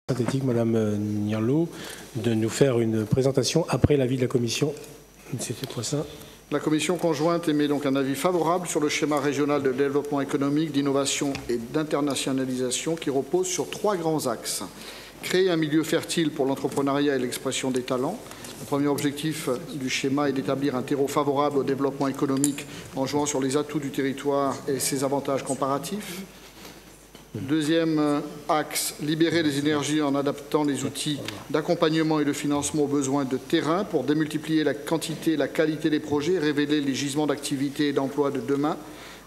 synthétique, Madame Nierlo, de nous faire une présentation après l'avis de la Commission. C'était quoi ça? La Commission conjointe émet donc un avis favorable sur le schéma régional de développement économique, d'innovation et d'internationalisation qui repose sur 3 grands axes. Créer un milieu fertile pour l'entrepreneuriat et l'expression des talents. Le premier objectif du schéma est d'établir un terreau favorable au développement économique en jouant sur les atouts du territoire et ses avantages comparatifs. Deuxième axe, libérer les énergies en adaptant les outils d'accompagnement et de financement aux besoins de terrain pour démultiplier la quantité et la qualité des projets et révéler les gisements d'activité et d'emploi de demain.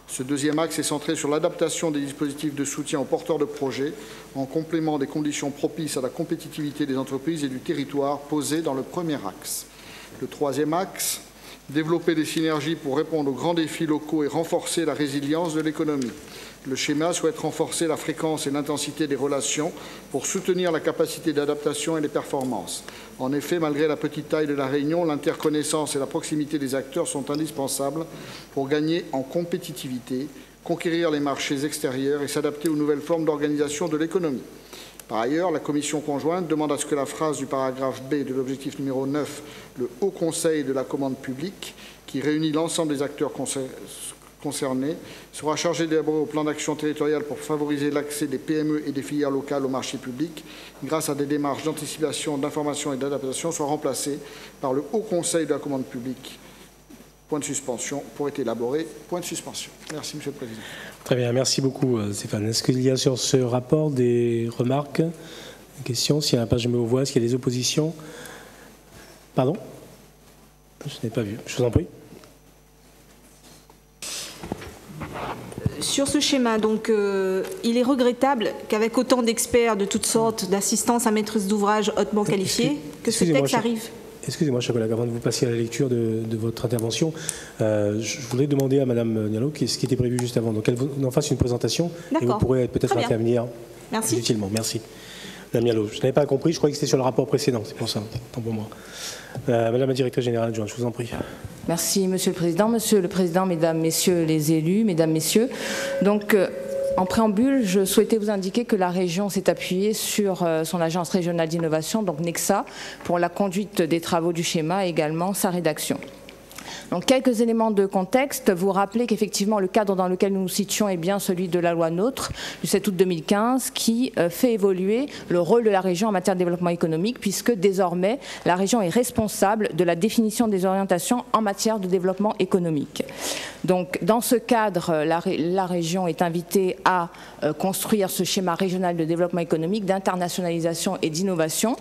Ce deuxième axe est centré sur l'adaptation des dispositifs de soutien aux porteurs de projets en complément des conditions propices à la compétitivité des entreprises et du territoire posées dans le premier axe. Le troisième axe, développer des synergies pour répondre aux grands défis locaux et renforcer la résilience de l'économie. Le schéma souhaite renforcer la fréquence et l'intensité des relations pour soutenir la capacité d'adaptation et les performances. En effet, malgré la petite taille de la Réunion, l'interconnaissance et la proximité des acteurs sont indispensables pour gagner en compétitivité, conquérir les marchés extérieurs et s'adapter aux nouvelles formes d'organisation de l'économie. Par ailleurs, la Commission conjointe demande à ce que la phrase du paragraphe B de l'objectif numéro 9, le Haut Conseil de la commande publique, qui réunit l'ensemble des acteurs concernés, sera chargé d'élaborer un plan d'action territorial pour favoriser l'accès des PME et des filières locales au marché public, grâce à des démarches d'anticipation, d'information et d'adaptation, soit remplacé par le Haut Conseil de la commande publique. Point de suspension pour être élaboré. Point de suspension. Merci, Monsieur le Président. Très bien, merci beaucoup, Stéphane. Est-ce qu'il y a sur ce rapport des remarques, des questions? S'il n'y en a pas, je me vois. Est-ce qu'il y a des oppositions? Pardon? Je n'ai pas vu. Je vous en prie. Sur ce schéma, donc, il est regrettable qu'avec autant d'experts de toutes sortes, d'assistance à maîtrise d'ouvrage hautement qualifiés, que ce texte arrive. Excusez-moi, chers collègues, avant de vous passer à la lecture de votre intervention, je voudrais demander à Madame Nierlo ce qui était prévu juste avant. Donc, elle en fasse une présentation et vous pourrez peut-être intervenir utilement. Merci. Madame Nierlo, je n'avais pas compris, je croyais que c'était sur le rapport précédent, c'est pour ça, tant pour moi. Madame la directrice générale adjointe, je vous en prie. Merci, Monsieur le Président. Monsieur le Président, Mesdames, Messieurs les élus, Mesdames, Messieurs. Donc, en préambule, je souhaitais vous indiquer que la région s'est appuyée sur son agence régionale d'innovation, donc NECSA, pour la conduite des travaux du schéma et également sa rédaction. Donc, quelques éléments de contexte. Vous rappelez qu'effectivement, le cadre dans lequel nous nous situons est bien celui de la loi NOTRe du 7 août 2015 qui fait évoluer le rôle de la région en matière de développement économique puisque désormais, la région est responsable de la définition des orientations en matière de développement économique. Donc, dans ce cadre, la région est invitée à construire ce schéma régional de développement économique, d'internationalisation et d'innovation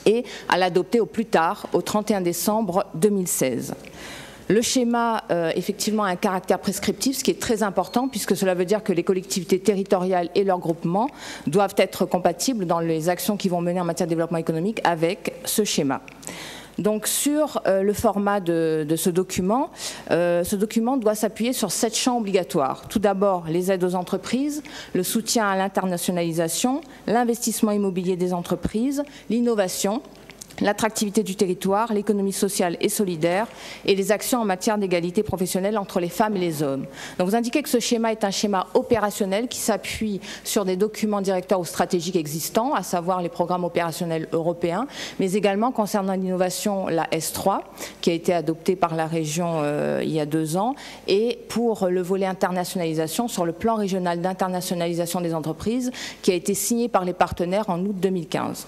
et à l'adopter au plus tard, au 31 décembre 2016. Le schéma, effectivement, a un caractère prescriptif, ce qui est très important, puisque cela veut dire que les collectivités territoriales et leurs groupements doivent être compatibles dans les actions qu'ils vont mener en matière de développement économique avec ce schéma. Donc, sur le format de ce document doit s'appuyer sur 7 champs obligatoires. Tout d'abord, les aides aux entreprises, le soutien à l'internationalisation, l'investissement immobilier des entreprises, l'innovation, l'attractivité du territoire, l'économie sociale et solidaire et les actions en matière d'égalité professionnelle entre les femmes et les hommes. Donc vous indiquez que ce schéma est un schéma opérationnel qui s'appuie sur des documents directeurs ou stratégiques existants, à savoir les programmes opérationnels européens, mais également concernant l'innovation, la S3, qui a été adoptée par la région il y a 2 ans, et pour le volet internationalisation sur le plan régional d'internationalisation des entreprises, qui a été signé par les partenaires en août 2015.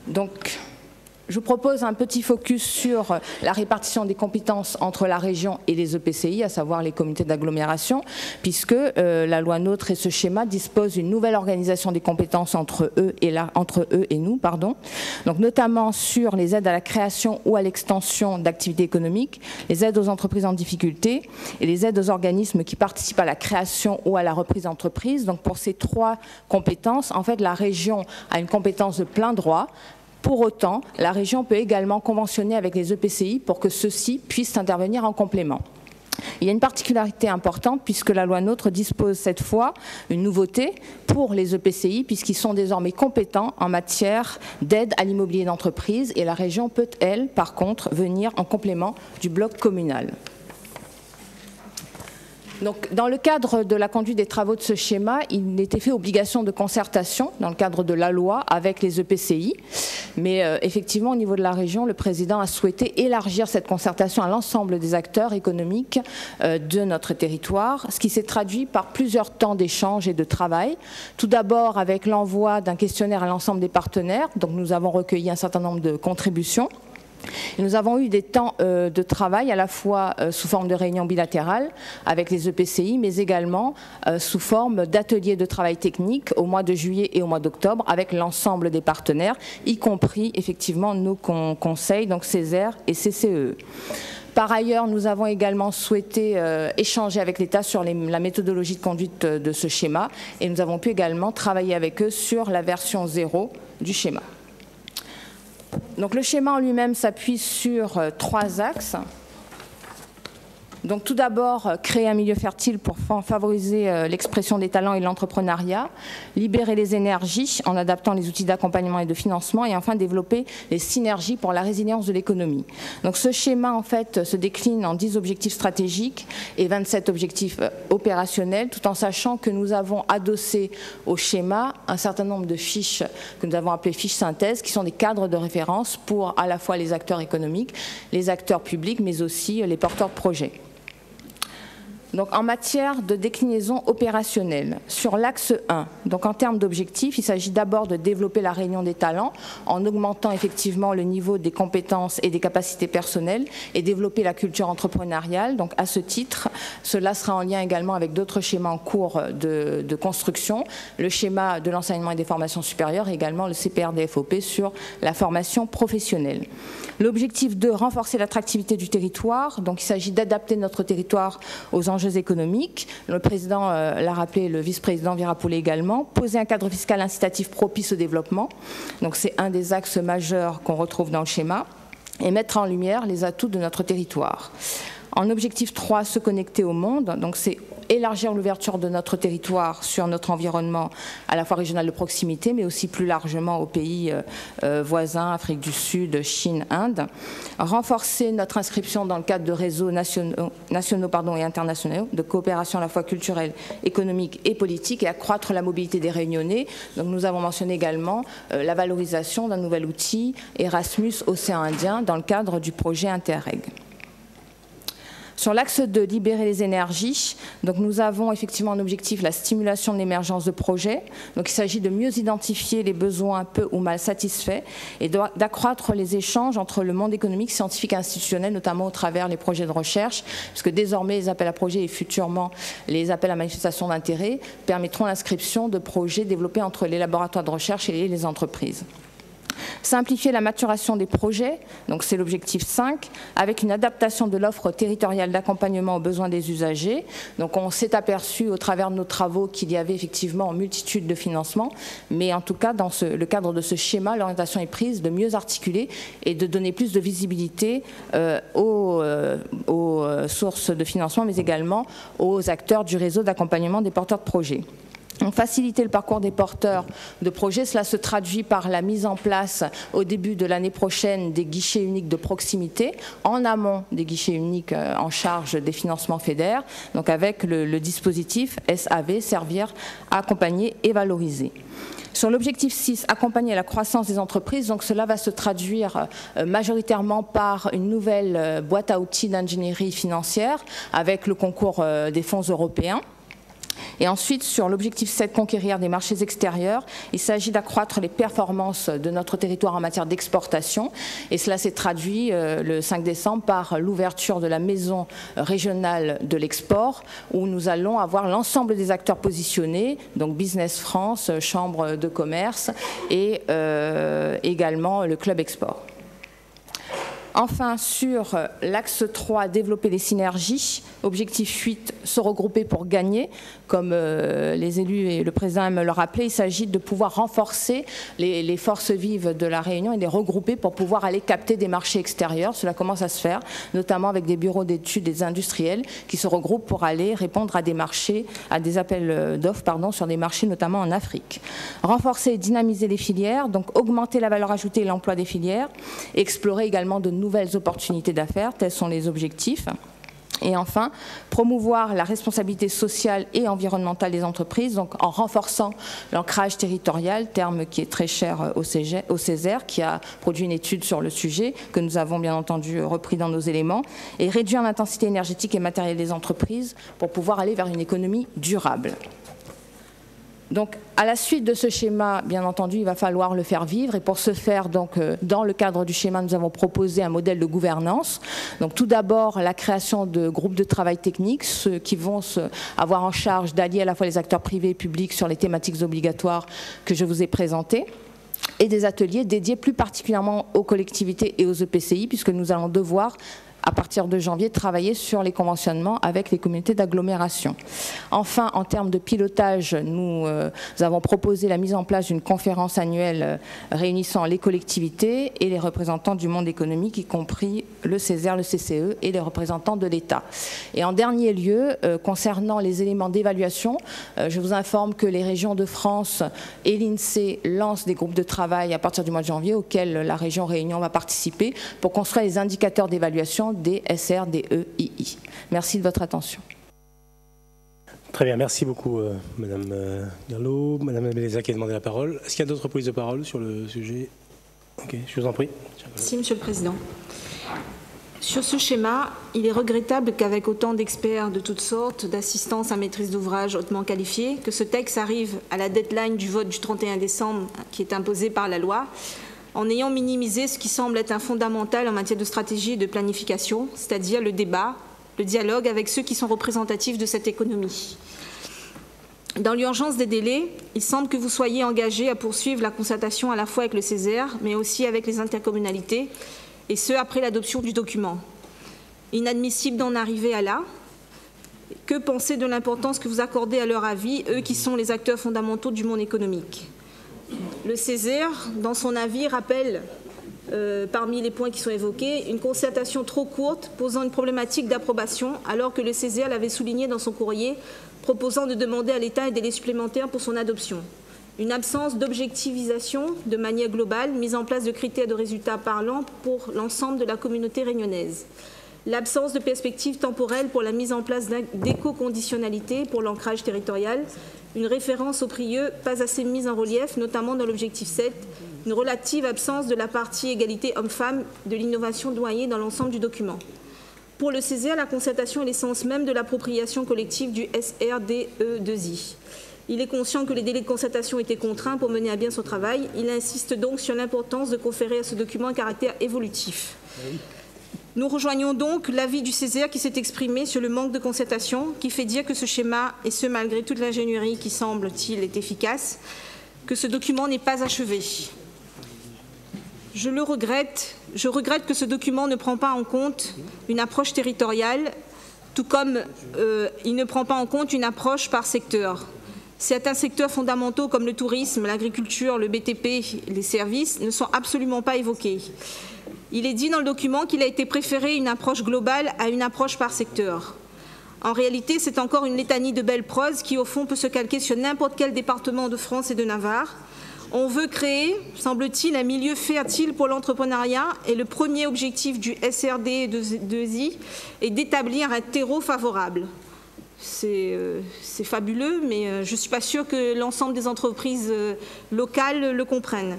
Donc, je vous propose un petit focus sur la répartition des compétences entre la région et les EPCI, à savoir les comités d'agglomération, puisque la loi NOTRe et ce schéma disposent d'une nouvelle organisation des compétences entre eux et nous. Donc, notamment sur les aides à la création ou à l'extension d'activités économiques, les aides aux entreprises en difficulté et les aides aux organismes qui participent à la création ou à la reprise d'entreprise. Donc, pour ces 3 compétences, en fait, la région a une compétence de plein droit. Pour autant, la région peut également conventionner avec les EPCI pour que ceux-ci puissent intervenir en complément. Il y a une particularité importante puisque la loi NOTRe dispose cette fois une nouveauté pour les EPCI puisqu'ils sont désormais compétents en matière d'aide à l'immobilier d'entreprise et la région peut, elle, par contre, venir en complément du bloc communal. Donc, dans le cadre de la conduite des travaux de ce schéma, il était fait obligation de concertation dans le cadre de la loi avec les EPCI. Mais effectivement, au niveau de la région, le président a souhaité élargir cette concertation à l'ensemble des acteurs économiques de notre territoire, ce qui s'est traduit par plusieurs temps d'échange et de travail. Tout d'abord avec l'envoi d'un questionnaire à l'ensemble des partenaires. Donc, nous avons recueilli un certain nombre de contributions. Et nous avons eu des temps de travail à la fois sous forme de réunions bilatérales avec les EPCI, mais également sous forme d'ateliers de travail technique au mois de juillet et au mois d'octobre avec l'ensemble des partenaires, y compris effectivement nos conseils, donc Césaire et CCE. Par ailleurs, nous avons également souhaité échanger avec l'État sur la méthodologie de conduite de ce schéma et nous avons pu également travailler avec eux sur la version 0 du schéma. Donc le schéma en lui-même s'appuie sur 3 axes. Donc tout d'abord, créer un milieu fertile pour favoriser l'expression des talents et l'entrepreneuriat, libérer les énergies en adaptant les outils d'accompagnement et de financement et enfin développer les synergies pour la résilience de l'économie. Donc ce schéma en fait se décline en 10 objectifs stratégiques et 27 objectifs opérationnels, tout en sachant que nous avons adossé au schéma un certain nombre de fiches que nous avons appelées fiches synthèses, qui sont des cadres de référence pour à la fois les acteurs économiques, les acteurs publics, mais aussi les porteurs de projets. Donc, en matière de déclinaison opérationnelle, sur l'axe 1, donc en termes d'objectifs, il s'agit d'abord de développer la réunion des talents en augmentant effectivement le niveau des compétences et des capacités personnelles et développer la culture entrepreneuriale. Donc, à ce titre, cela sera en lien également avec d'autres schémas en cours de construction, le schéma de l'enseignement et des formations supérieures et également le CPRDFOP sur la formation professionnelle. L'objectif 2, renforcer l'attractivité du territoire. Donc, il s'agit d'adapter notre territoire aux enjeux économiques. Le président l'a rappelé, le vice-président Virapollet également. Poser un cadre fiscal incitatif propice au développement. Donc, c'est un des axes majeurs qu'on retrouve dans le schéma. Et mettre en lumière les atouts de notre territoire. En objectif 3, se connecter au monde, donc c'est élargir l'ouverture de notre territoire sur notre environnement à la fois régional de proximité, mais aussi plus largement aux pays voisins, Afrique du Sud, Chine, Inde. Renforcer notre inscription dans le cadre de réseaux nationaux et internationaux, de coopération à la fois culturelle, économique et politique, et accroître la mobilité des Réunionnais. Donc nous avons mentionné également la valorisation d'un nouvel outil, Erasmus Océan Indien, dans le cadre du projet Interreg. Sur l'axe 2, libérer les énergies, donc nous avons effectivement en objectif la stimulation de l'émergence de projets. Donc il s'agit de mieux identifier les besoins peu ou mal satisfaits et d'accroître les échanges entre le monde économique, scientifique et institutionnel, notamment au travers les projets de recherche, puisque désormais les appels à projets et futurement les appels à manifestation d'intérêt permettront l'inscription de projets développés entre les laboratoires de recherche et les entreprises. Simplifier la maturation des projets, donc c'est l'objectif 5, avec une adaptation de l'offre territoriale d'accompagnement aux besoins des usagers. Donc on s'est aperçu au travers de nos travaux qu'il y avait effectivement une multitude de financements, mais en tout cas dans le cadre de ce schéma, l'orientation est prise de mieux articuler et de donner plus de visibilité aux sources de financement, mais également aux acteurs du réseau d'accompagnement des porteurs de projets. Donc, faciliter le parcours des porteurs de projets, cela se traduit par la mise en place au début de l'année prochaine des guichets uniques de proximité, en amont des guichets uniques en charge des financements FEDER, donc avec le dispositif SAV, servir à accompagner et valoriser. Sur l'objectif 6, accompagner la croissance des entreprises, donc cela va se traduire majoritairement par une nouvelle boîte à outils d'ingénierie financière avec le concours des fonds européens. Et ensuite, sur l'objectif 7, conquérir des marchés extérieurs, il s'agit d'accroître les performances de notre territoire en matière d'exportation. Et cela s'est traduit le 5 décembre par l'ouverture de la maison régionale de l'export, où nous allons avoir l'ensemble des acteurs positionnés, donc Business France, Chambre de commerce et également le Club Export. Enfin, sur l'axe 3, développer les synergies. Objectif 8, se regrouper pour gagner. Comme les élus et le président me le rappelaient, il s'agit de pouvoir renforcer les forces vives de la Réunion et les regrouper pour pouvoir aller capter des marchés extérieurs. Cela commence à se faire, notamment avec des bureaux d'études des industriels qui se regroupent pour aller répondre à des marchés, à des appels d'offres, sur des marchés notamment en Afrique. Renforcer et dynamiser les filières, donc augmenter la valeur ajoutée et l'emploi des filières, explorer également de nouvelles opportunités d'affaires, tels sont les objectifs. Et enfin, promouvoir la responsabilité sociale et environnementale des entreprises, donc en renforçant l'ancrage territorial, terme qui est très cher au Césaire, qui a produit une étude sur le sujet, que nous avons bien entendu repris dans nos éléments, et réduire l'intensité énergétique et matérielle des entreprises pour pouvoir aller vers une économie durable. Donc, à la suite de ce schéma, bien entendu, il va falloir le faire vivre. Et pour ce faire, donc, dans le cadre du schéma, nous avons proposé un modèle de gouvernance. Donc, tout d'abord, la création de groupes de travail techniques, ceux qui vont avoir en charge d'allier à la fois les acteurs privés et publics sur les thématiques obligatoires que je vous ai présentées, et des ateliers dédiés plus particulièrement aux collectivités et aux EPCI, puisque nous allons devoir, à partir de janvier, travailler sur les conventionnements avec les communautés d'agglomération. Enfin, en termes de pilotage, nous avons proposé la mise en place d'une conférence annuelle réunissant les collectivités et les représentants du monde économique, y compris le Césaire, le CCE et les représentants de l'État. Et en dernier lieu, concernant les éléments d'évaluation, je vous informe que les régions de France et l'INSEE lancent des groupes de travail à partir du mois de janvier auxquels la région Réunion va participer pour construire les indicateurs d'évaluation des SR, des EII. Merci de votre attention. Très bien, merci beaucoup Madame Diallo. Madame Béléza qui a demandé la parole. Est-ce qu'il y a d'autres prises de parole sur le sujet? Ok, je vous en prie. Merci Monsieur le Président. Sur ce schéma, il est regrettable qu'avec autant d'experts de toutes sortes, d'assistance à maîtrise d'ouvrage hautement qualifiés, que ce texte arrive à la deadline du vote du 31 décembre qui est imposée par la loi, en ayant minimisé ce qui semble être un fondamental en matière de stratégie et de planification, c'est-à-dire le débat, le dialogue avec ceux qui sont représentatifs de cette économie. Dans l'urgence des délais, il semble que vous soyez engagés à poursuivre la concertation à la fois avec le Césaire, mais aussi avec les intercommunalités, et ce, après l'adoption du document. Inadmissible d'en arriver à là. Que penser de l'importance que vous accordez à leur avis, eux qui sont les acteurs fondamentaux du monde économique? Le Césaire, dans son avis, rappelle, parmi les points qui sont évoqués, une concertation trop courte posant une problématique d'approbation, alors que le Césaire l'avait souligné dans son courrier, proposant de demander à l'État un délai supplémentaire pour son adoption. Une absence d'objectivisation de manière globale, mise en place de critères de résultats parlants pour l'ensemble de la communauté réunionnaise. L'absence de perspective temporelle pour la mise en place d'éco-conditionnalité pour l'ancrage territorial, une référence au prieux pas assez mise en relief, notamment dans l'objectif 7, une relative absence de la partie égalité homme-femme de l'innovation noyée dans l'ensemble du document. Pour le Césaire, la concertation est l'essence même de l'appropriation collective du SRDE2I. Il est conscient que les délais de concertation étaient contraints pour mener à bien son travail. Il insiste donc sur l'importance de conférer à ce document un caractère évolutif. Nous rejoignons donc l'avis du Césaire qui s'est exprimé sur le manque de concertation, qui fait dire que ce schéma, et ce malgré toute l'ingénierie qui semble-t-il est efficace, que ce document n'est pas achevé. Je regrette que ce document ne prend pas en compte une approche territoriale, tout comme il ne prend pas en compte une approche par secteur. Certains secteurs fondamentaux comme le tourisme, l'agriculture, le BTP, les services ne sont absolument pas évoqués. Il est dit dans le document qu'il a été préféré une approche globale à une approche par secteur. En réalité, c'est encore une litanie de belles proses qui, au fond, peut se calquer sur n'importe quel département de France et de Navarre. On veut créer, semble-t-il, un milieu fertile pour l'entrepreneuriat et le premier objectif du SRD2I est d'établir un terreau favorable. C'est fabuleux, mais je ne suis pas sûre que l'ensemble des entreprises locales le comprennent.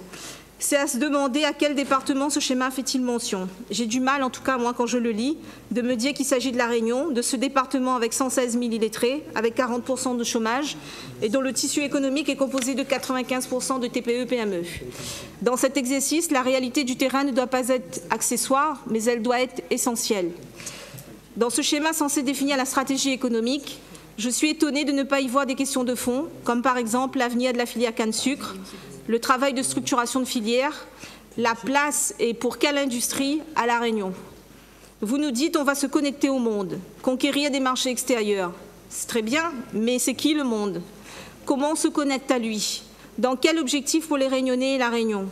C'est à se demander à quel département ce schéma fait-il mention. J'ai du mal, en tout cas moi quand je le lis, de me dire qu'il s'agit de la Réunion, de ce département avec 116 000 illettrés, avec 40% de chômage et dont le tissu économique est composé de 95% de TPE-PME. Dans cet exercice, la réalité du terrain ne doit pas être accessoire, mais elle doit être essentielle. Dans ce schéma censé définir la stratégie économique, je suis étonnée de ne pas y voir des questions de fond, comme par exemple l'avenir de la filière canne-sucre, le travail de structuration de filière, la place et pour quelle industrie à La Réunion. Vous nous dites on va se connecter au monde, conquérir des marchés extérieurs. C'est très bien, mais c'est qui le monde? Comment on se connecte à lui? Dans quel objectif pour les Réunionnais et La Réunion?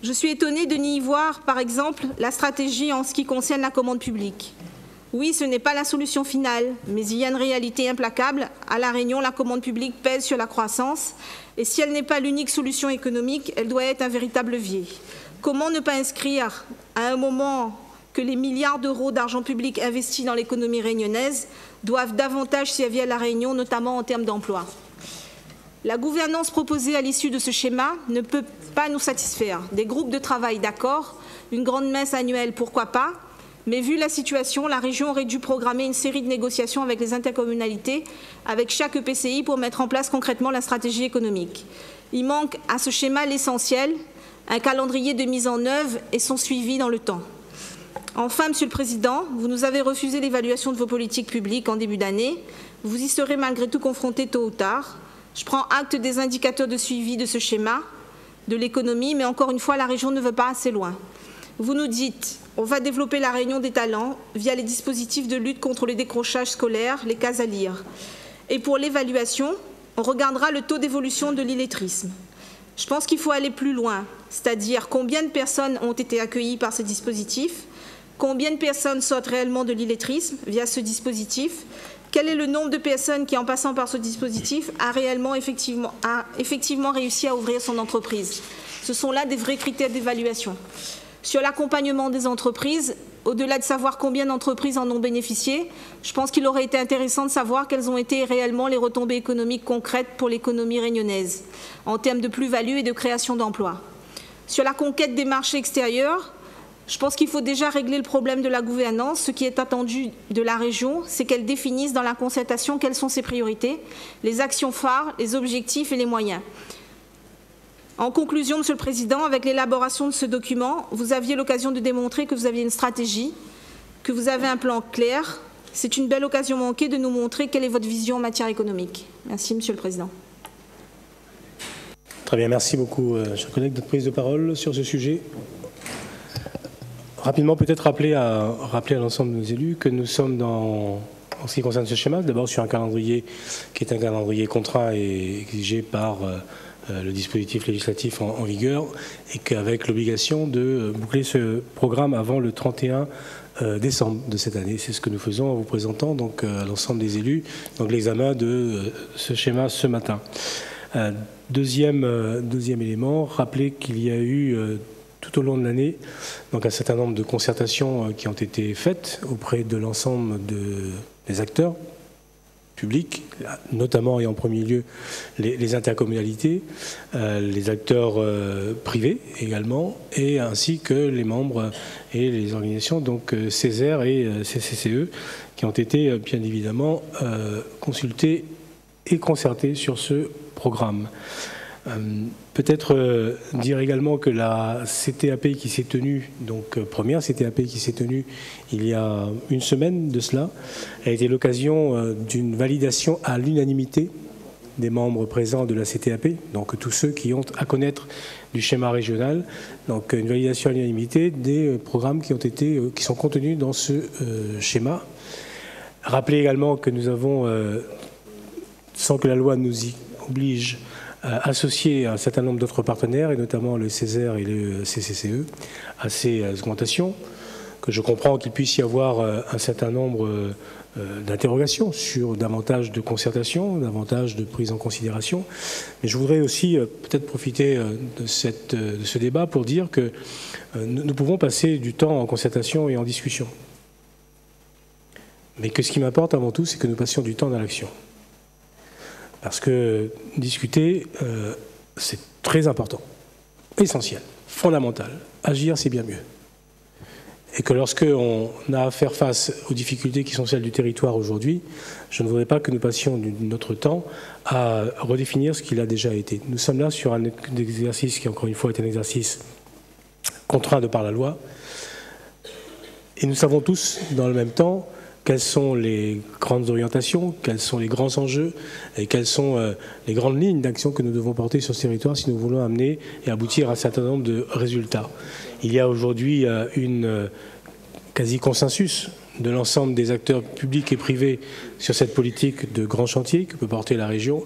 Je suis étonnée de n'y voir, par exemple, la stratégie en ce qui concerne la commande publique. Oui, ce n'est pas la solution finale, mais il y a une réalité implacable. À La Réunion, la commande publique pèse sur la croissance et si elle n'est pas l'unique solution économique, elle doit être un véritable levier. Comment ne pas inscrire à un moment que les milliards d'euros d'argent public investis dans l'économie réunionnaise doivent davantage servir à la Réunion, notamment en termes d'emploi. La gouvernance proposée à l'issue de ce schéma ne peut pas nous satisfaire. Des groupes de travail, d'accord, une grande messe annuelle, pourquoi pas, mais vu la situation, la région aurait dû programmer une série de négociations avec les intercommunalités, avec chaque EPCI pour mettre en place concrètement la stratégie économique. Il manque à ce schéma l'essentiel, un calendrier de mise en œuvre et son suivi dans le temps. Enfin, Monsieur le Président, vous nous avez refusé l'évaluation de vos politiques publiques en début d'année. Vous y serez malgré tout confrontés tôt ou tard. Je prends acte des indicateurs de suivi de ce schéma, de l'économie, mais encore une fois, la région ne va pas assez loin. Vous nous dites, on va développer la Réunion des talents via les dispositifs de lutte contre le décrochage scolaire, les cases à lire. Et pour l'évaluation, on regardera le taux d'évolution de l'illettrisme. Je pense qu'il faut aller plus loin, c'est-à-dire combien de personnes ont été accueillies par ces dispositifs, combien de personnes sortent réellement de l'illettrisme via ce dispositif, quel est le nombre de personnes qui, en passant par ce dispositif, a effectivement réussi à ouvrir son entreprise. Ce sont là des vrais critères d'évaluation. Sur l'accompagnement des entreprises, au-delà de savoir combien d'entreprises en ont bénéficié, je pense qu'il aurait été intéressant de savoir quelles ont été réellement les retombées économiques concrètes pour l'économie réunionnaise, en termes de plus-value et de création d'emplois. Sur la conquête des marchés extérieurs, je pense qu'il faut déjà régler le problème de la gouvernance. Ce qui est attendu de la région, c'est qu'elle définisse dans la concertation quelles sont ses priorités, les actions phares, les objectifs et les moyens. En conclusion, Monsieur le Président, avec l'élaboration de ce document, vous aviez l'occasion de démontrer que vous aviez une stratégie, que vous avez un plan clair. C'est une belle occasion manquée de nous montrer quelle est votre vision en matière économique. Merci, Monsieur le Président. Très bien, merci beaucoup, chers collègues, de prise de parole sur ce sujet. Rapidement, peut-être rappeler à l'ensemble de nos élus que nous sommes en ce qui concerne ce schéma, d'abord sur un calendrier qui est un calendrier contraint et exigé par le dispositif législatif en vigueur, et qu'avec l'obligation de boucler ce programme avant le 31 décembre de cette année. C'est ce que nous faisons en vous présentant donc à l'ensemble des élus donc l'examen de ce schéma ce matin. Deuxième élément, rappeler qu'il y a eu tout au long de l'année donc un certain nombre de concertations qui ont été faites auprès de l'ensemble des acteurs publics, notamment et en premier lieu les intercommunalités, les acteurs privés également, et ainsi que les membres et les organisations, donc Césaire et CCCE, qui ont été bien évidemment consultés et concertés sur ce programme. Peut-être dire également que la CTAP qui s'est tenue, donc première CTAP qui s'est tenue il y a une semaine de cela, a été l'occasion d'une validation à l'unanimité des membres présents de la CTAP, donc tous ceux qui ont à connaître du schéma régional, donc une validation à l'unanimité des programmes qui sont contenus dans ce schéma. Rappelez également que nous avons, sans que la loi nous y oblige, associé un certain nombre d'autres partenaires, et notamment le Césaire et le CCCE, à ces augmentations, que je comprends qu'il puisse y avoir un certain nombre d'interrogations sur davantage de concertation, davantage de prise en considération. Mais je voudrais aussi peut-être profiter de ce débat pour dire que nous pouvons passer du temps en concertation et en discussion. Mais que ce qui m'importe avant tout, c'est que nous passions du temps dans l'action. Parce que discuter, c'est très important, essentiel, fondamental. Agir, c'est bien mieux. Et que lorsqu'on a à faire face aux difficultés qui sont celles du territoire aujourd'hui, je ne voudrais pas que nous passions notre temps à redéfinir ce qu'il a déjà été. Nous sommes là sur un exercice qui, encore une fois, est un exercice contraint de par la loi. Et nous savons tous, dans le même temps, quelles sont les grandes orientations, quels sont les grands enjeux et quelles sont les grandes lignes d'action que nous devons porter sur ce territoire si nous voulons amener et aboutir à un certain nombre de résultats. Il y a aujourd'hui une quasi-consensus de l'ensemble des acteurs publics et privés sur cette politique de grands chantiers que peut porter la région,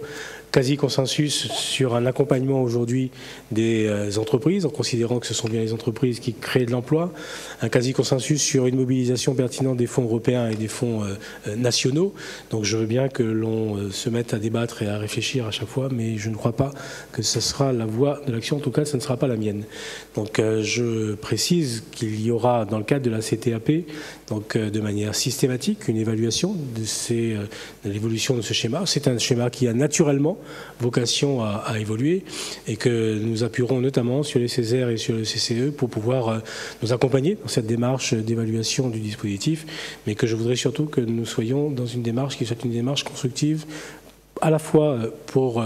quasi-consensus sur un accompagnement aujourd'hui des entreprises, en considérant que ce sont bien les entreprises qui créent de l'emploi, un quasi-consensus sur une mobilisation pertinente des fonds européens et des fonds nationaux. Donc je veux bien que l'on se mette à débattre et à réfléchir à chaque fois, mais je ne crois pas que ce sera la voie de l'action, en tout cas ce ne sera pas la mienne. Donc je précise qu'il y aura dans le cadre de la CTAP, donc de manière systématique, une évaluation de l'évolution de ce schéma. C'est un schéma qui a naturellement vocation à évoluer et que nous appuierons notamment sur les Césaire et sur le CCE pour pouvoir nous accompagner dans cette démarche d'évaluation du dispositif, mais que je voudrais surtout que nous soyons dans une démarche qui soit une démarche constructive, à la fois pour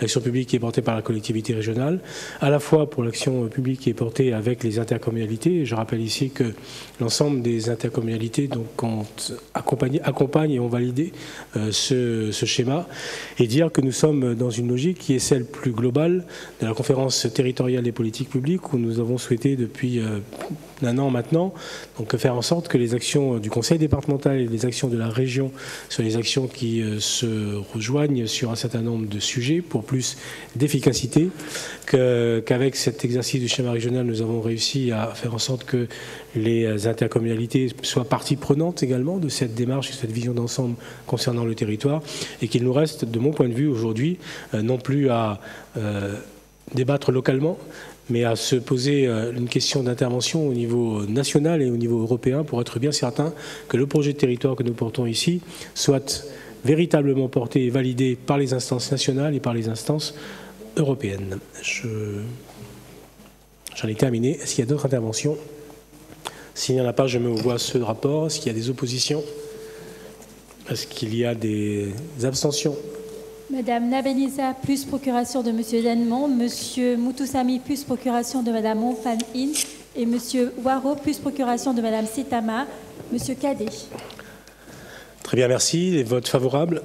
l'action publique qui est portée par la collectivité régionale, à la fois pour l'action publique qui est portée avec les intercommunalités. Je rappelle ici que l'ensemble des intercommunalités donc, ont accompagnent et ont validé ce schéma, et dire que nous sommes dans une logique qui est celle plus globale de la conférence territoriale des politiques publiques, où nous avons souhaité depuis un an maintenant, donc faire en sorte que les actions du conseil départemental et les actions de la région soient les actions qui se rejoignent sur un certain nombre de sujets pour plus d'efficacité, qu'avec cet exercice du schéma régional, nous avons réussi à faire en sorte que les intercommunalités soient partie prenante également de cette démarche, de cette vision d'ensemble concernant le territoire, et qu'il nous reste, de mon point de vue aujourd'hui, non plus à débattre localement, mais à se poser une question d'intervention au niveau national et au niveau européen pour être bien certain que le projet de territoire que nous portons ici soit véritablement porté et validé par les instances nationales et par les instances européennes. J'en ai terminé. Est-ce qu'il y a d'autres interventions? S'il n'y en a pas, je mets au voie ce rapport. Est-ce qu'il y a des oppositions? Est-ce qu'il y a des abstentions? Madame Nabeliza, plus procuration de Monsieur Denmont, Monsieur Moutoussami, plus procuration de Madame Monfan-In, et Monsieur Waro, plus procuration de Madame Sitama, Monsieur Cadet. Très bien, merci. Les votes favorables?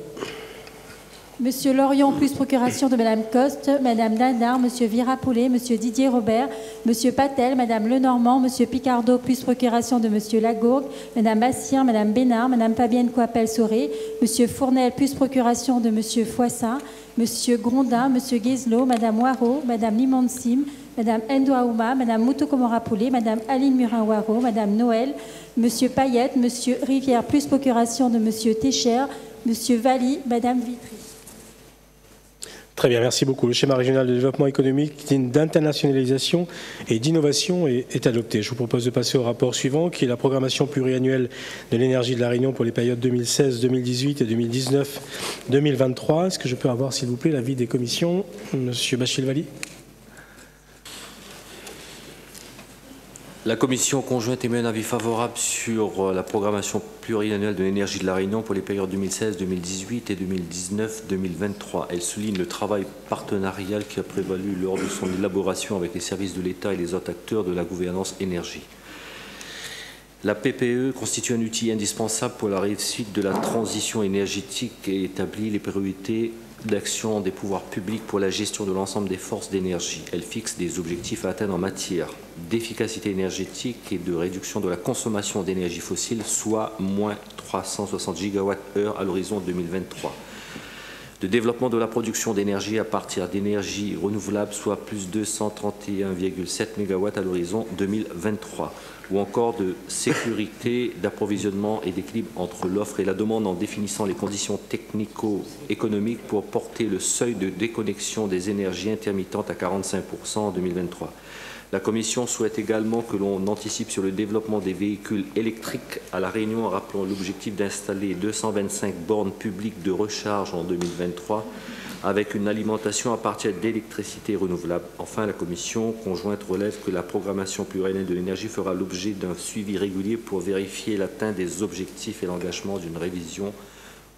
Monsieur Lorion, plus procuration de Madame Coste, Madame Dindar, Monsieur Virapoulet, Monsieur Didier Robert, Monsieur Patel, Madame Lenormand, Monsieur Picardo, plus procuration de Monsieur Lagourgue, Madame Bassien, Madame Bénard, Madame Fabienne Coipel-Soré, Monsieur Fournel, plus procuration de Monsieur Foissin, Monsieur Grondin, Monsieur Guézelot, Madame Waro, Madame Limonsim, Madame Ndouaouma, Madame Moutokomora-Poulet, Madame Aline Murin-Waro, Madame Noël, Monsieur Payette, Monsieur Rivière, plus procuration de Monsieur Técher, Monsieur Valli, Madame Vitry. Très bien, merci beaucoup. Le schéma régional de développement économique, d'internationalisation et d'innovation est adopté. Je vous propose de passer au rapport suivant, qui est la programmation pluriannuelle de l'énergie de la Réunion pour les périodes 2016-2018 et 2019-2023. Est-ce que je peux avoir, s'il vous plaît, l'avis des commissions? Monsieur Bachir-Valli. La commission conjointe émet un avis favorable sur la programmation pluriannuelle de l'énergie de la Réunion pour les périodes 2016, 2018 et 2019, 2023. Elle souligne le travail partenarial qui a prévalu lors de son élaboration avec les services de l'État et les autres acteurs de la gouvernance énergie. La PPE constitue un outil indispensable pour la réussite de la transition énergétique et établit les priorités d'action des pouvoirs publics pour la gestion de l'ensemble des forces d'énergie. Elle fixe des objectifs à atteindre en matière d'efficacité énergétique et de réduction de la consommation d'énergie fossile, soit moins 360 GWh à l'horizon 2023. De développement de la production d'énergie à partir d'énergie renouvelable, soit plus 231,7 MW à l'horizon 2023. Ou encore de sécurité d'approvisionnement et d'équilibre entre l'offre et la demande en définissant les conditions technico-économiques pour porter le seuil de déconnexion des énergies intermittentes à 45% en 2023. La Commission souhaite également que l'on anticipe sur le développement des véhicules électriques à La Réunion en rappelant l'objectif d'installer 225 bornes publiques de recharge en 2023 avec une alimentation à partir d'électricité renouvelable. Enfin, la Commission conjointe relève que la programmation pluriannuelle de l'énergie fera l'objet d'un suivi régulier pour vérifier l'atteinte des objectifs et l'engagement d'une révision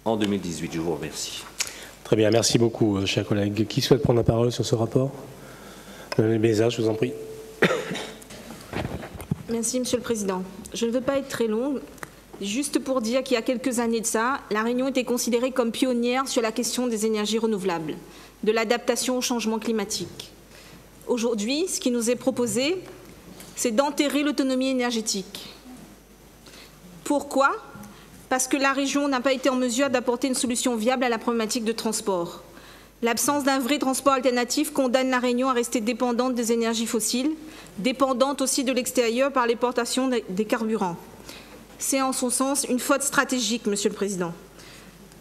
en 2018. Je vous remercie. Très bien, merci beaucoup, chers collègues. Qui souhaite prendre la parole sur ce rapport? Madame Béza, je vous en prie. Merci, Monsieur le Président. Je ne veux pas être très longue. Juste pour dire qu'il y a quelques années de ça, La Réunion était considérée comme pionnière sur la question des énergies renouvelables, de l'adaptation au changement climatique. Aujourd'hui, ce qui nous est proposé, c'est d'enterrer l'autonomie énergétique. Pourquoi? Parce que la région n'a pas été en mesure d'apporter une solution viable à la problématique de transport. L'absence d'un vrai transport alternatif condamne la Réunion à rester dépendante des énergies fossiles, dépendante aussi de l'extérieur par l'exportation des carburants. C'est en son sens une faute stratégique, Monsieur le Président.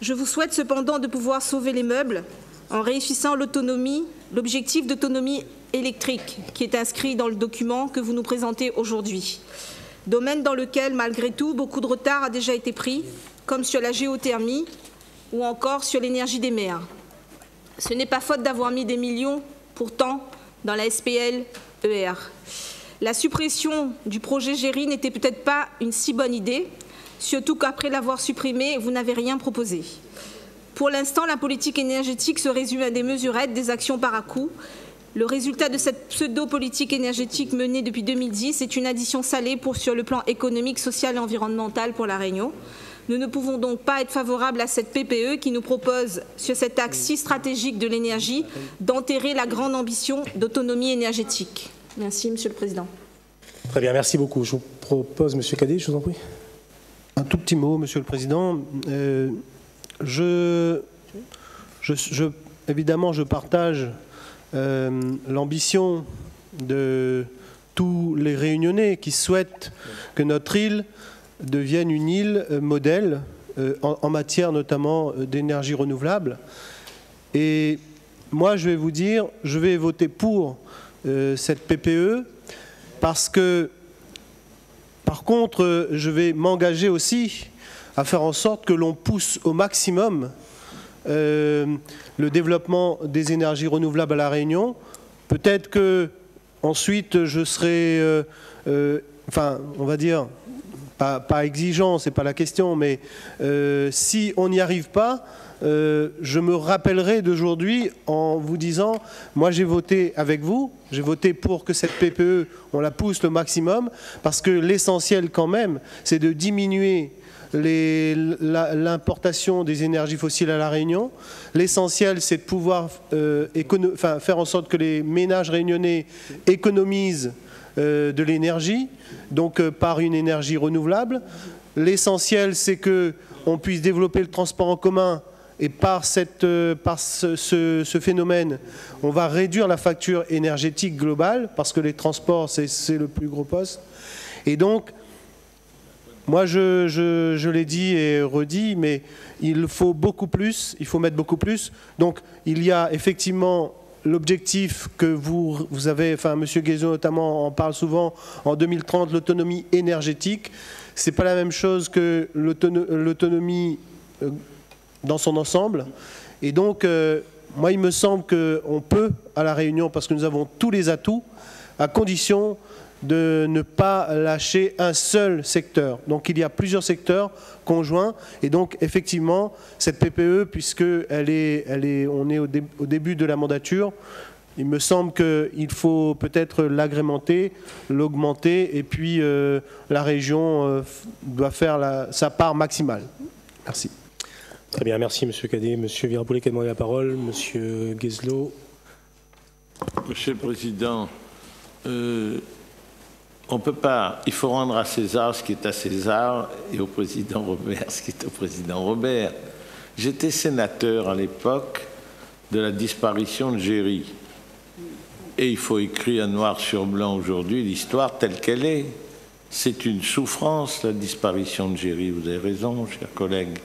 Je vous souhaite cependant de pouvoir sauver les meubles en réussissant l'objectif d'autonomie électrique qui est inscrit dans le document que vous nous présentez aujourd'hui. Domaine dans lequel, malgré tout, beaucoup de retard a déjà été pris, comme sur la géothermie ou encore sur l'énergie des mers. Ce n'est pas faute d'avoir mis des millions, pourtant, dans la SPL-ER. La suppression du projet Géry n'était peut-être pas une si bonne idée, surtout qu'après l'avoir supprimé, vous n'avez rien proposé. Pour l'instant, la politique énergétique se résume à des mesurettes, des actions par à-coups. Le résultat de cette pseudo-politique énergétique menée depuis 2010 est une addition salée sur le plan économique, social et environnemental pour la Réunion. Nous ne pouvons donc pas être favorables à cette PPE qui nous propose, sur cet axe si stratégique de l'énergie, d'enterrer la grande ambition d'autonomie énergétique. Merci, Monsieur le Président. Très bien, merci beaucoup. Je vous propose, Monsieur Cadet, je vous en prie. Un tout petit mot, Monsieur le Président. Évidemment, je partage l'ambition de tous les Réunionnais qui souhaitent que notre île devienne une île modèle en matière notamment d'énergie renouvelable. Et moi, je vais vous dire, je vais voter pour cette PPE parce que, par contre, je vais m'engager aussi à faire en sorte que l'on pousse au maximum le développement des énergies renouvelables à La Réunion. Peut-être que ensuite je serai, enfin, on va dire, pas exigeant, c'est pas la question, mais si on n'y arrive pas, je me rappellerai d'aujourd'hui en vous disant, moi j'ai voté avec vous, j'ai voté pour que cette PPE, on la pousse le maximum, parce que l'essentiel quand même, c'est de diminuer l'importation des énergies fossiles à La Réunion. L'essentiel, c'est de pouvoir faire en sorte que les ménages réunionnais économisent de l'énergie, donc par une énergie renouvelable. L'essentiel, c'est qu'on puisse développer le transport en commun et par ce phénomène, on va réduire la facture énergétique globale parce que les transports, c'est le plus gros poste. Et donc, moi, je l'ai dit et redit, mais il faut beaucoup plus, il faut mettre beaucoup plus. Donc, il y a effectivement l'objectif que vous avez, enfin, M. Guézot notamment en parle souvent, en 2030, l'autonomie énergétique. Ce n'est pas la même chose que l'autonomie dans son ensemble. Et donc, moi, il me semble qu'on peut, à La Réunion, parce que nous avons tous les atouts, à condition de ne pas lâcher un seul secteur. Donc il y a plusieurs secteurs conjoints et donc effectivement cette PPE, puisqu'on est au début de la mandature, il me semble qu'il faut peut-être l'agrémenter, l'augmenter et puis la région doit faire sa part maximale. Merci. Très bien, merci M. Cadet. M. Virapoulet qui a demandé la parole. M. Guézot. Monsieur le Président, on peut pas, il faut rendre à César ce qui est à César et au président Robert ce qui est au président Robert. J'étais sénateur à l'époque de la disparition de Géry. Et il faut écrire noir sur blanc aujourd'hui l'histoire telle qu'elle est. C'est une souffrance, la disparition de Géry. Vous avez raison, chers collègues.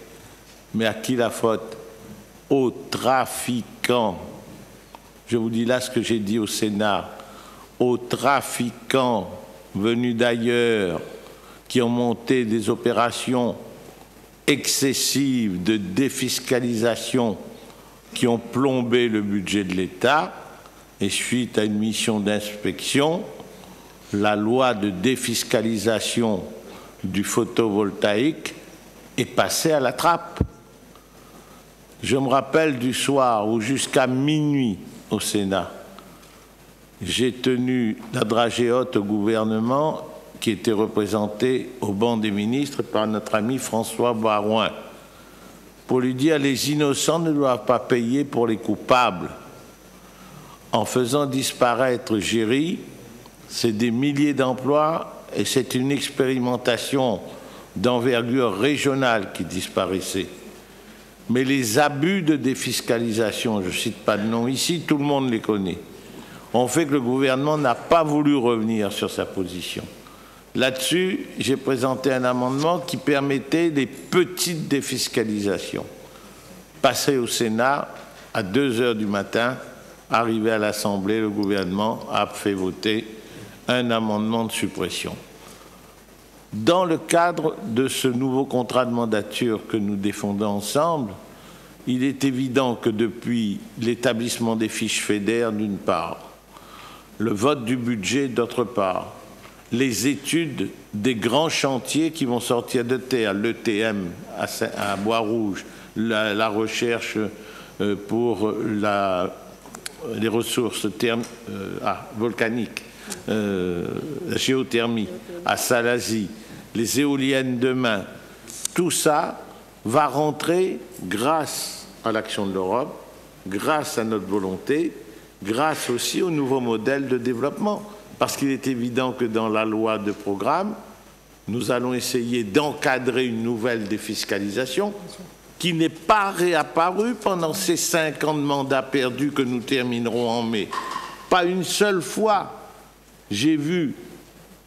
Mais à qui la faute? Aux trafiquants. Je vous dis là ce que j'ai dit au Sénat. Aux trafiquants venus d'ailleurs, qui ont monté des opérations excessives de défiscalisation, qui ont plombé le budget de l'État, et suite à une mission d'inspection, la loi de défiscalisation du photovoltaïque est passée à la trappe. Je me rappelle du soir où jusqu'à minuit au Sénat, j'ai tenu la dragée haute au gouvernement qui était représenté au banc des ministres par notre ami François Barouin pour lui dire les innocents ne doivent pas payer pour les coupables. En faisant disparaître Géry, c'est des milliers d'emplois et c'est une expérimentation d'envergure régionale qui disparaissait. Mais les abus de défiscalisation, je ne cite pas de nom ici, tout le monde les connaît, ont fait que le gouvernement n'a pas voulu revenir sur sa position. Là-dessus, j'ai présenté un amendement qui permettait des petites défiscalisations. Passé au Sénat, à 2 heures du matin, arrivé à l'Assemblée, le gouvernement a fait voter un amendement de suppression. Dans le cadre de ce nouveau contrat de mandature que nous défendons ensemble, il est évident que depuis l'établissement des fiches FEDER d'une part, le vote du budget d'autre part, les études des grands chantiers qui vont sortir de terre, l'ETM à Bois-Rouge, la recherche pour les ressources volcaniques, la géothermie à Salazie, les éoliennes demain, tout ça va rentrer grâce à l'action de l'Europe, grâce à notre volonté, grâce aussi au nouveau modèle de développement. Parce qu'il est évident que dans la loi de programme, nous allons essayer d'encadrer une nouvelle défiscalisation qui n'est pas réapparue pendant ces 5 ans de mandat perdu que nous terminerons en mai. Pas une seule fois, j'ai vu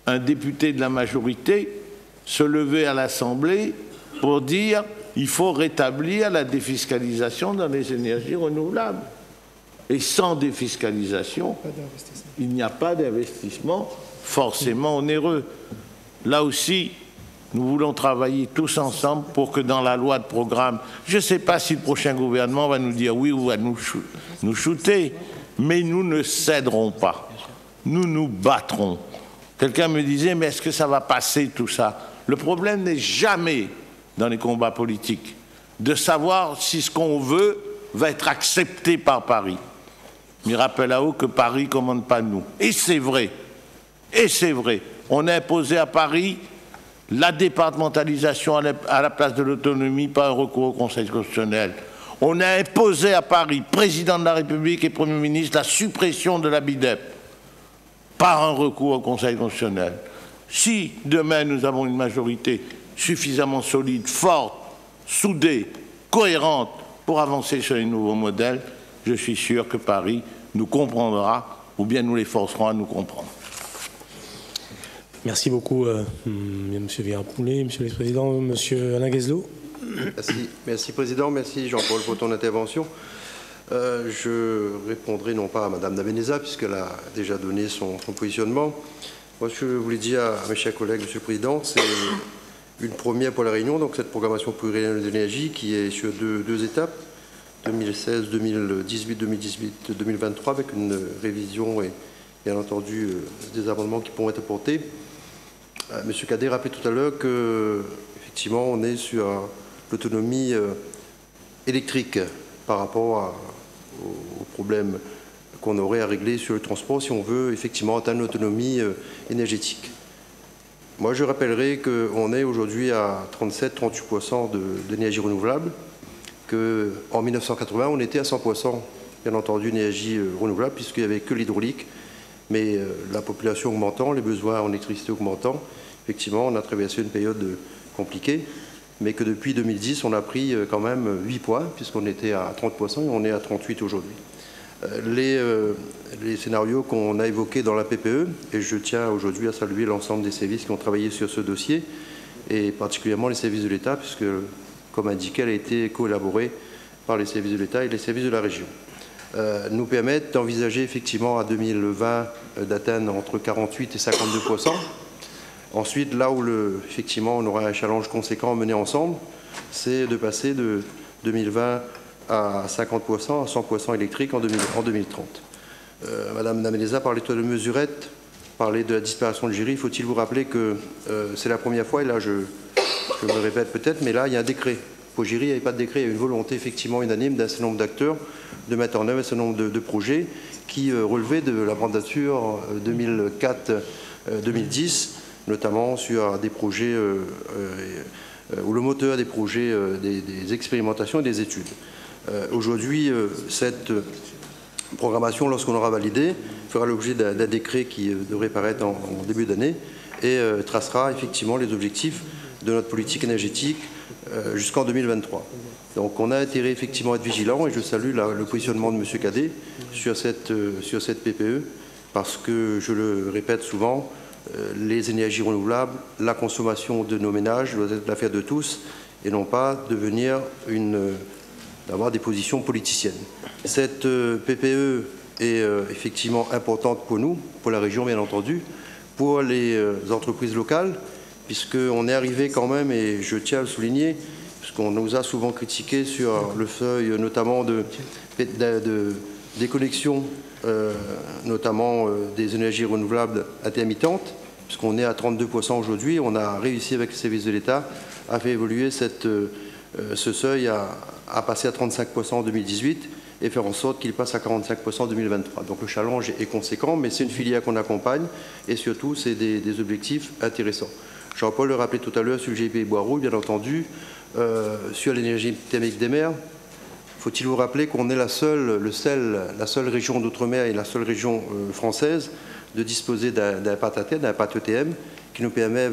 un député de la majorité se lever à l'Assemblée pour dire qu'il faut rétablir la défiscalisation dans les énergies renouvelables. Et sans défiscalisation, il n'y a pas d'investissement forcément onéreux. Là aussi, nous voulons travailler tous ensemble pour que dans la loi de programme, je ne sais pas si le prochain gouvernement va nous dire oui ou va nous shooter, mais nous ne céderons pas. Nous nous battrons. Quelqu'un me disait, mais est-ce que ça va passer tout ça? Le problème n'est jamais, dans les combats politiques, de savoir si ce qu'on veut va être accepté par Paris. Mais rappelle là-haut que Paris ne commande pas nous. Et c'est vrai. Et c'est vrai. On a imposé à Paris la départementalisation à la place de l'autonomie par un recours au Conseil constitutionnel. On a imposé à Paris, président de la République et Premier ministre, la suppression de la BIDEP par un recours au Conseil constitutionnel. Si demain nous avons une majorité suffisamment solide, forte, soudée, cohérente pour avancer sur les nouveaux modèles, je suis sûr que Paris nous comprendra, ou bien nous les forcerons à nous comprendre. Merci beaucoup, M. Villard-Poulet, M. le Président, M. Alain Guezleau. Merci Président, merci Jean-Paul pour ton intervention. Je répondrai non pas à Mme Nabeneza, puisqu'elle a déjà donné son positionnement. Moi, ce que je voulais dire à mes chers collègues, M. le Président, c'est une première pour la Réunion, donc cette programmation pluriannuelle d'énergie qui est sur deux étapes. 2016, 2018, 2018, 2023, avec une révision et bien entendu des amendements qui pourront être apportés. M. Cadet rappelait tout à l'heure qu'effectivement on est sur l'autonomie électrique par rapport aux problèmes qu'on aurait à régler sur le transport si on veut effectivement atteindre l'autonomie énergétique. Moi je rappellerai qu'on est aujourd'hui à 37-38% d'énergie renouvelable, qu'en 1980, on était à 100%, bien entendu, d'énergie renouvelable, puisqu'il n'y avait que l'hydraulique. Mais la population augmentant, les besoins en électricité augmentant, effectivement, on a traversé une période compliquée, mais que depuis 2010, on a pris quand même 8 points, puisqu'on était à 30% et on est à 38% aujourd'hui. Les scénarios qu'on a évoqués dans la PPE, et je tiens aujourd'hui à saluer l'ensemble des services qui ont travaillé sur ce dossier, et particulièrement les services de l'État, puisque comme indiqué, elle a été coélaborée par les services de l'État et les services de la région. Nous permettent d'envisager effectivement à 2020 d'atteindre entre 48 et 52%. Ensuite, là où effectivement on aura un challenge conséquent à mener ensemble, c'est de passer de 2020 à 50%, à 100% électrique en 2030. Madame Nabeneza parlait de mesurettes, parlait de la disparition de GIRI. Faut-il vous rappeler que c'est la première fois, et là je me répète peut-être, mais là, il y a un décret. Pour GIRI, il n'y avait pas de décret. Il y a une volonté, effectivement, unanime d'un certain nombre d'acteurs de mettre en œuvre un certain nombre de projets qui relevaient de la mandature 2004-2010, notamment sur des projets où le moteur des projets, des expérimentations et des études. Aujourd'hui, cette programmation, lorsqu'on l'aura validée, fera l'objet d'un décret qui devrait paraître en début d'année et tracera effectivement les objectifs de notre politique énergétique jusqu'en 2023. Donc on a intérêt effectivement à être vigilant, et je salue le positionnement de M. Cadet sur cette PPE, parce que, je le répète souvent, les énergies renouvelables, la consommation de nos ménages doit être l'affaire de tous, et non pas devenir d'avoir des positions politiciennes. Cette PPE est effectivement importante pour nous, pour la région bien entendu, pour les entreprises locales, puisqu'on est arrivé quand même, et je tiens à le souligner, puisqu'on nous a souvent critiqué sur le seuil notamment de déconnexion, notamment des énergies renouvelables intermittentes, puisqu'on est à 32% aujourd'hui. On a réussi avec les services de l'État à faire évoluer ce seuil à passer à 35% en 2018 et faire en sorte qu'il passe à 45% en 2023. Donc le challenge est conséquent, mais c'est une filière qu'on accompagne et surtout c'est des objectifs intéressants. Jean-Paul le rappelait tout à l'heure sur le GIP Bois-Rouge, bien entendu, sur l'énergie thermique des mers. Faut-il vous rappeler qu'on est la seule région d'outre-mer et la seule région française de disposer d'un pâte à terre, d'un pâte ETM, qui nous permet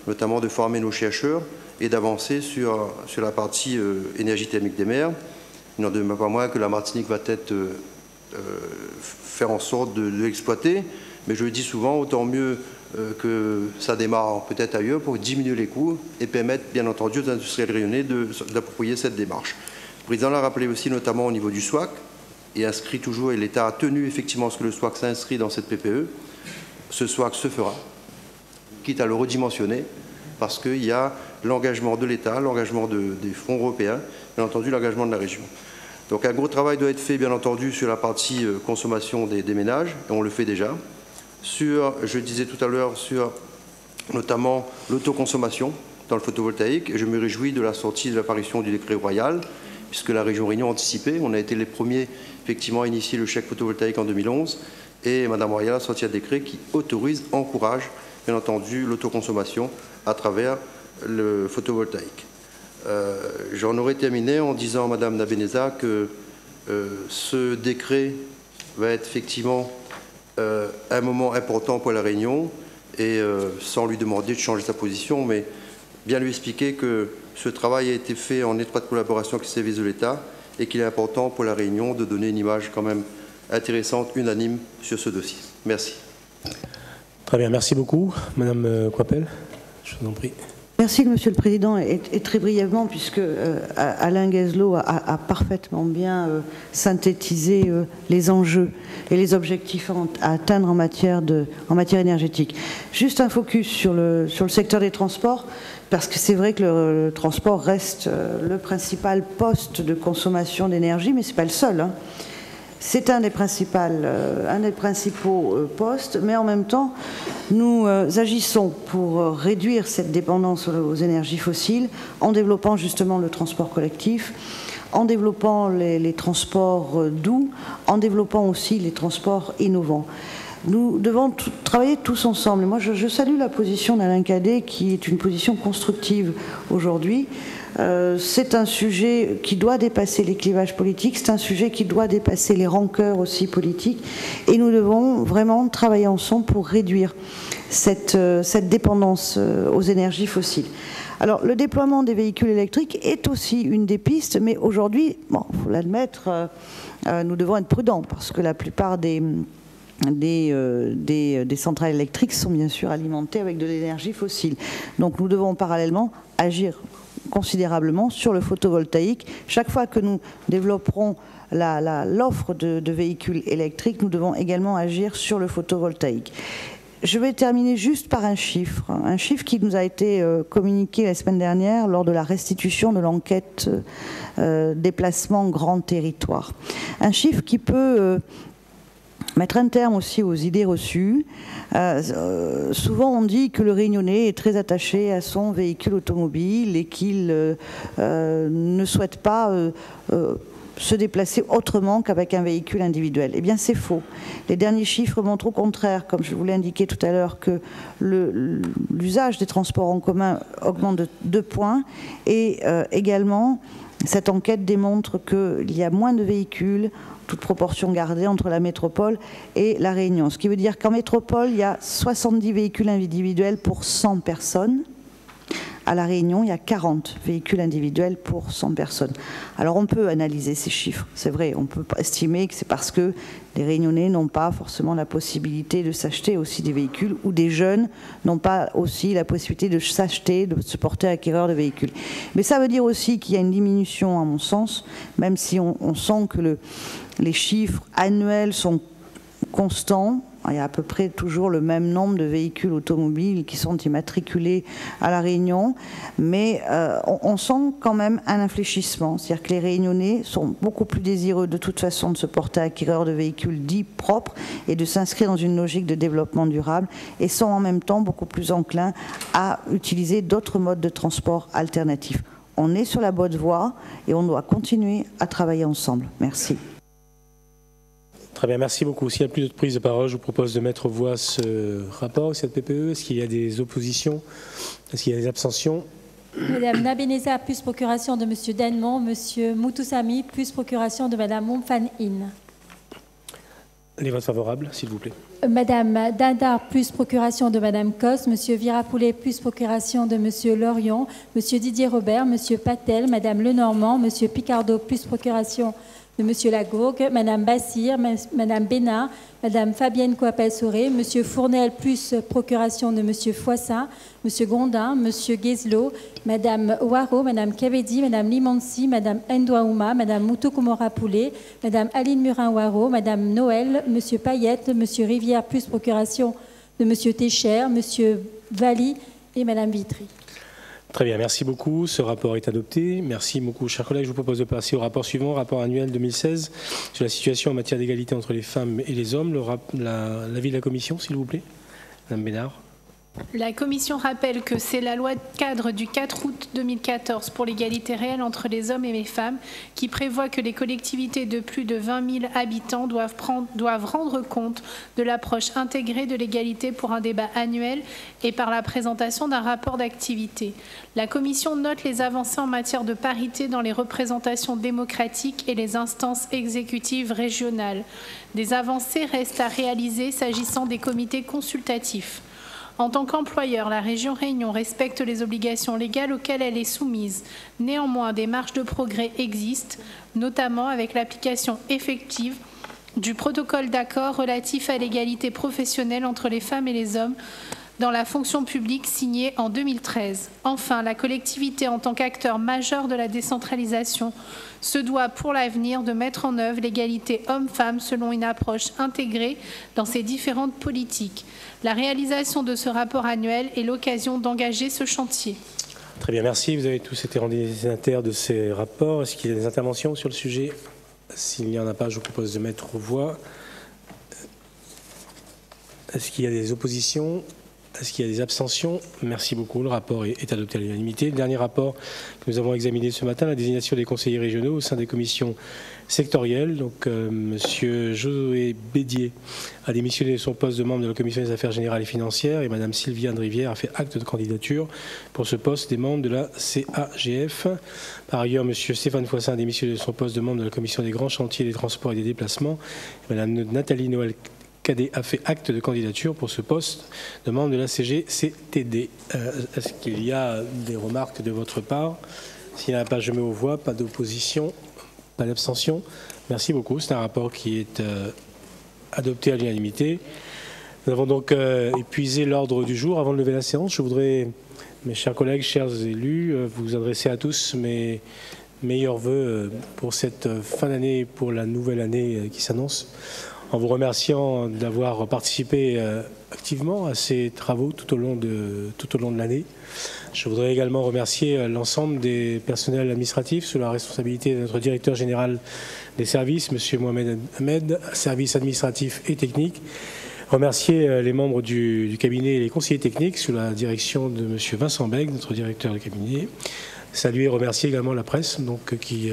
notamment de former nos chercheurs et d'avancer sur la partie énergie thermique des mers. Il n'en demeure pas moins que la Martinique va peut-être faire en sorte de l'exploiter, mais je le dis souvent, autant mieux que ça démarre peut-être ailleurs pour diminuer les coûts et permettre bien entendu aux industriels rayonnés d'approprier cette démarche. Le président l'a rappelé aussi notamment au niveau du SWAC, et inscrit toujours, et l'État a tenu effectivement ce que le SWAC s'inscrit dans cette PPE. Ce SWAC se fera, quitte à le redimensionner, parce qu'il y a l'engagement de l'État, l'engagement des fonds européens, bien entendu l'engagement de la région. Donc un gros travail doit être fait bien entendu sur la partie consommation des ménages, et on le fait déjà. Je disais tout à l'heure, sur notamment l'autoconsommation dans le photovoltaïque, et je me réjouis de la sortie de l'apparition du décret royal, puisque la région Réunion a anticipé. On a été les premiers effectivement à initier le chèque photovoltaïque en 2011, et Mme Royal a sorti un décret qui autorise, encourage bien entendu l'autoconsommation à travers le photovoltaïque. J'en aurais terminé en disant à Mme Nabeneza que ce décret va être effectivement un moment important pour la Réunion, et sans lui demander de changer sa position, mais bien lui expliquer que ce travail a été fait en étroite collaboration avec les services de l'État et qu'il est important pour la Réunion de donner une image quand même intéressante, unanime sur ce dossier. Merci. Très bien, merci beaucoup. Madame Coipel, je vous en prie. Merci, Monsieur le Président. Et très brièvement, puisque Alain Guezlot a parfaitement bien synthétisé les enjeux et les objectifs à atteindre en matière énergétique. Juste un focus sur le secteur des transports, parce que c'est vrai que le transport reste le principal poste de consommation d'énergie, mais ce n'est pas le seul, hein. C'est un des principaux postes, mais en même temps, nous agissons pour réduire cette dépendance aux énergies fossiles en développant justement le transport collectif, en développant les transports doux, en développant aussi les transports innovants. Nous devons travailler tous ensemble. Et moi, je salue la position d'Alain Cadet, qui est une position constructive aujourd'hui. C'est un sujet qui doit dépasser les clivages politiques, c'est un sujet qui doit dépasser les rancœurs aussi politiques, et nous devons vraiment travailler ensemble pour réduire cette dépendance aux énergies fossiles. Alors, le déploiement des véhicules électriques est aussi une des pistes, mais aujourd'hui, bon, il faut l'admettre, nous devons être prudents, parce que la plupart des centrales électriques sont bien sûr alimentées avec de l'énergie fossile. Donc nous devons parallèlement agir considérablement sur le photovoltaïque. Chaque fois que nous développerons l'offre de véhicules électriques, nous devons également agir sur le photovoltaïque. Je vais terminer juste par un chiffre qui nous a été communiqué la semaine dernière lors de la restitution de l'enquête déplacement grand territoire. Un chiffre qui peut mettre un terme aussi aux idées reçues. Souvent on dit que le Réunionnais est très attaché à son véhicule automobile et qu'il ne souhaite pas se déplacer autrement qu'avec un véhicule individuel. Eh bien c'est faux. Les derniers chiffres montrent au contraire, comme je vous l'ai indiqué tout à l'heure, que l'usage des transports en commun augmente de 2 points, et également cette enquête démontre qu'il y a moins de véhicules, toute proportion gardée, entre la métropole et la Réunion. Ce qui veut dire qu'en métropole, il y a 70 véhicules individuels pour 100 personnes, À La Réunion, il y a 40 véhicules individuels pour 100 personnes. Alors on peut analyser ces chiffres, c'est vrai, on peut estimer que c'est parce que les Réunionnais n'ont pas forcément la possibilité de s'acheter aussi des véhicules, ou des jeunes n'ont pas aussi la possibilité de s'acheter, de se porter acquéreur de véhicules. Mais ça veut dire aussi qu'il y a une diminution, à mon sens, même si on sent que les chiffres annuels sont constants. Il y a à peu près toujours le même nombre de véhicules automobiles qui sont immatriculés à La Réunion, mais on sent quand même un infléchissement. C'est-à-dire que les Réunionnais sont beaucoup plus désireux de toute façon de se porter acquéreur de véhicules dits propres et de s'inscrire dans une logique de développement durable, et sont en même temps beaucoup plus enclins à utiliser d'autres modes de transport alternatifs. On est sur la bonne voie et on doit continuer à travailler ensemble. Merci. Très bien, merci beaucoup. S'il n'y a plus d'autres prises de parole, je vous propose de mettre aux voix ce rapport, cette PPE. Est-ce qu'il y a des oppositions? Est-ce qu'il y a des abstentions? Madame Nabeneza, plus procuration de Monsieur Denmont. Monsieur Moutoussami, plus procuration de Madame Montfan-In. Les votes favorables, s'il vous plaît. Madame Dindar, plus procuration de Madame Coste. Monsieur Virapoulet, plus procuration de Monsieur Lorion. Monsieur Didier Robert, Monsieur Patel, Madame Lenormand, Monsieur Picardo, plus procuration de Monsieur Lagourgue, Madame Bassir, Madame Bénard, Madame Fabienne Coapel-Sauré, Monsieur Fournel, plus procuration de Monsieur Foissin, Monsieur Gondin, Monsieur Guézelot, Madame Ouaro, Madame Kavedi, Madame Limansi, Madame Ndouaouma, Madame Moutou-Komora-Poulet, Madame Aline Murin-Ouaro, Madame Noël, Monsieur Payette, Monsieur Rivière, plus procuration de Monsieur Técher, Monsieur Valli et Madame Vitry. Très bien, merci beaucoup. Ce rapport est adopté. Merci beaucoup, chers collègues. Je vous propose de passer au rapport suivant, rapport annuel 2016 sur la situation en matière d'égalité entre les femmes et les hommes. L'avis de la Commission, s'il vous plaît. Madame Bénard. La Commission rappelle que c'est la loi cadre du 4 août 2014 pour l'égalité réelle entre les hommes et les femmes qui prévoit que les collectivités de plus de 20 000 habitants doivent rendre compte de l'approche intégrée de l'égalité pour un débat annuel et par la présentation d'un rapport d'activité. La Commission note les avancées en matière de parité dans les représentations démocratiques et les instances exécutives régionales. Des avancées restent à réaliser s'agissant des comités consultatifs. En tant qu'employeur, la région Réunion respecte les obligations légales auxquelles elle est soumise. Néanmoins, des marges de progrès existent, notamment avec l'application effective du protocole d'accord relatif à l'égalité professionnelle entre les femmes et les hommes dans la fonction publique signé en 2013. Enfin, la collectivité, en tant qu'acteur majeur de la décentralisation, se doit pour l'avenir de mettre en œuvre l'égalité homme-femme selon une approche intégrée dans ses différentes politiques. La réalisation de ce rapport annuel est l'occasion d'engager ce chantier. Très bien, merci. Vous avez tous été rendus destinataires de ces rapports. Est-ce qu'il y a des interventions sur le sujet? S'il n'y en a pas, je vous propose de mettre aux voix. Est-ce qu'il y a des oppositions? Est-ce qu'il y a des abstentions? Merci beaucoup. Le rapport est adopté à l'unanimité. Le dernier rapport que nous avons examiné ce matin, la désignation des conseillers régionaux au sein des commissions sectorielles. Donc, Monsieur Josué Bédier a démissionné de son poste de membre de la commission des affaires générales et financières et Madame Sylviane Rivière a fait acte de candidature pour ce poste des membres de la CAGF. Par ailleurs, Monsieur Stéphane Foissin a démissionné de son poste de membre de la commission des grands chantiers, des transports et des déplacements. Et Madame Nathalie Noël Cadet a fait acte de candidature pour ce poste de membre de la CGCTD. Est-ce qu'il y a des remarques de votre part? S'il n'y en a pas, je mets aux voix. Pas d'opposition, pas d'abstention. Merci beaucoup. C'est un rapport qui est adopté à l'unanimité. Nous avons donc épuisé l'ordre du jour. Avant de lever la séance, je voudrais, mes chers collègues, chers élus, vous adresser à tous mes meilleurs vœux pour cette fin d'année et pour la nouvelle année qui s'annonce, en vous remerciant d'avoir participé activement à ces travaux tout au long de l'année. Je voudrais également remercier l'ensemble des personnels administratifs sous la responsabilité de notre directeur général des services, M. Mohamed Ahmed, services administratifs et techniques. Remercier les membres du cabinet et les conseillers techniques sous la direction de M. Vincent Beg, notre directeur de cabinet. Saluer et remercier également la presse qui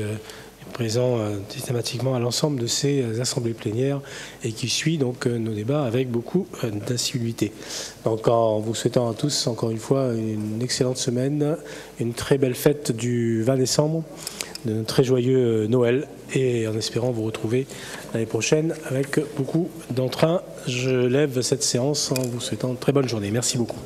présent systématiquement à l'ensemble de ces assemblées plénières et qui suit donc nos débats avec beaucoup d'assiduité. Donc en vous souhaitant à tous encore une fois une excellente semaine, une très belle fête du 20 décembre, de très joyeux Noël et en espérant vous retrouver l'année prochaine avec beaucoup d'entrain. Je lève cette séance en vous souhaitant une très bonne journée. Merci beaucoup.